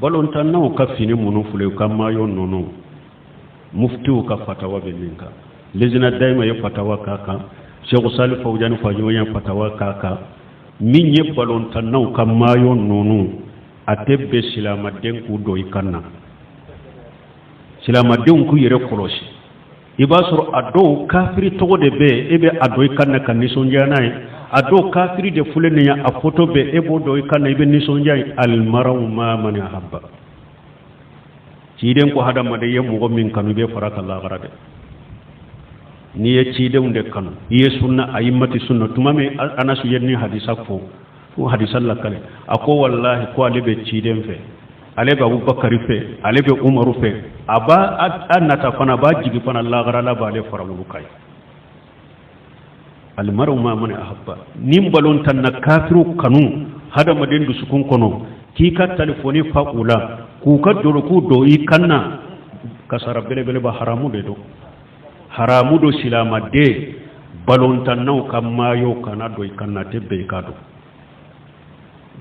balontan naw ka fini munu fule ka mayo nono mufti ka fatawa beninka lejina daima yo fatawa kaka Cheikh Salih Fawjani fajoya fatawa kaka minye balontan naw ka mayo nono atebbe silama den ku do ikanna silama den ku yere kolosi ibasoro ado kafiri togo de be ebe ado ikanna kan nisonja nay ado kafiri de fulene ya a photo be ebo do ikanna ibe nisonja al maraw ma man habba ciden ko hada made yemu go min kanu be faraka Allah garade ni ye ciden de kanu ye sunna ayimmati sunna tumame anasu yenni hadisa ko hadisa la kale ako wallahi ko alebe ciden fe alebe Abubakar fe alebe Umar fe aba annata fana ba jigi fana Allah garala ba le faralu kai al maru ma man ahabba nim balon tan na kafiru kanu hada maden du sukun kono ki ka telefoni faula ku ka doro ku do yi kanna kasara bele bele ba haramu de do haramu do silama de balon tan naw kamma yo kana do yi kanna tebbe ka do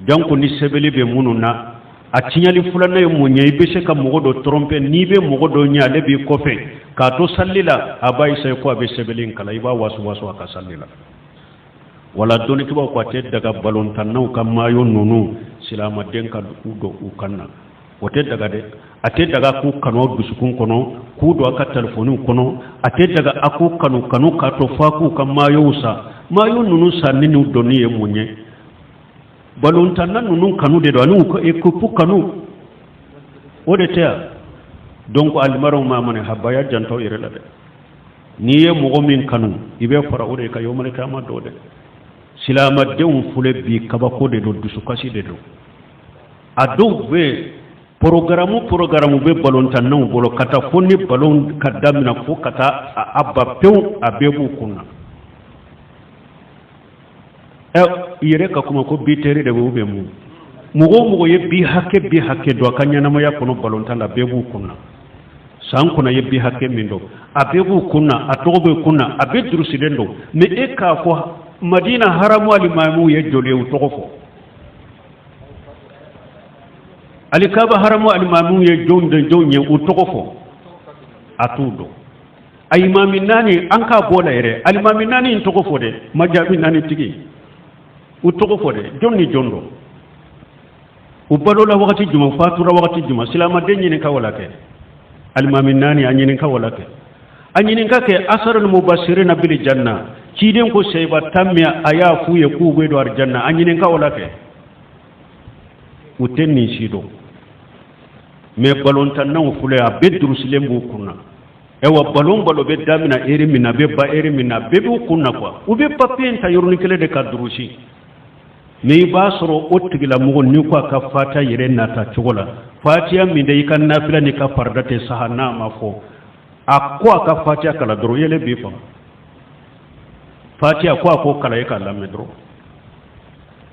janko ni sebele be mununa a tiñali fulanna yo mo ñayi be se ka mogo do trompe ni be mogo do ñaale bi kofe ka to sallila abay say ko abe sebelin kala iba wasu wasu aka sallila wala doni kiba ko te daga balon tannaw kam mayo nonu silama den ka do u kanna wote daga de ate daga ku kano dusukun kono ku do aka telefonu kono ate daga aku kanu ka to fa ku kam mayo sa mayo nonu sanni nu doni e munye balon tannan nunu kanu de do anu ko e ko kanu ode tea donc almaru ma man habaya janto irela de ni ye mogo min kanu ibe fara ode ka yomal kama do de silama de un fule bi kaba ko de do dusu kasi de do ado be programu be balon tannan bolo kata fonni balon kadamina fo kata abba pew abebu kunna yere ka kuma ko biteri de be mu mugo ye bi hakke do kanya na maya kono balonta la bebu kunna san kuna ye bi hakke min do abebu kunna atobe kunna abe drusidendo me e ka ko madina haramu alimamu ye jole u togofo alikaba haramu alimamu ye jonye u togofo atudo ay imami nani anka bola yere alimami nani in togofo de majabi nani tigi utogo fode jonni jondo ubalola wakati juma fatura wakati juma silama denyi ne kawala ke almami nani anyini kawala ke anyini kake asarul mubashirin bil janna kiden ko seyba tamya aya fuye ku gwedo ar janna anyini kawala ke utenni sido me balon tan nan fule a bedru silembu kunna ewa balon balo be damina eri mina be ba eri mina be bu kunna kwa ube papien ta yorni kele de kadrushi me ba soro otigila mugo ni ko ka fata yire nata chogola fatiya mi de kan nafila ni ka fardate sahana ma fo akwa ka fatiya kala dro yele bi fam fatiya ko kala yaka la medro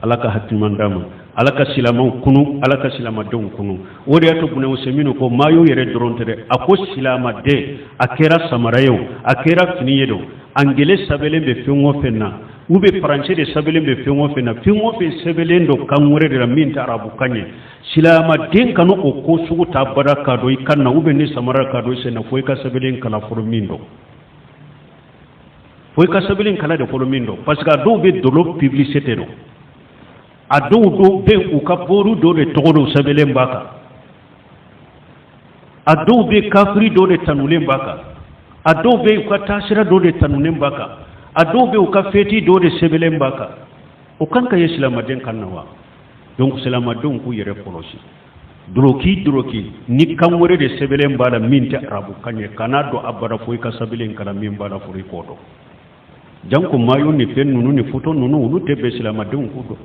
alaka hatiman dama alaka silama kunu alaka silama don kunu wori ato bune useminu ko mayo yere dronte de ako silama de akera samarayo akera finiyedo angele sabele be fenwo fenna ube français de sabele be fenwo fenna fenwo fe sabele ndo kanwore de minta arabu kanye silama den kanu ko sugu tabaraka do ikanna ube ni samaraka do sena foi ka sabele kala formindo foi ka sabele kala de formindo parce que do be dolo publicité no ado do be ukaboru do de togodo sabele mbaka ado be kafri do de tanule mbaka ado be ukatashira do de tanule mbaka ado be ukafeti do de sebele mbaka ukanka yesilama den kannawa donc selama don ku yere polosi droki ni kanwore de sebele mbala minta arabu kanye kanado abara foi ka sabele kala min bala foi kodo janko mayo ni pen nunu ni futo nunu ulu tebe selama don ku do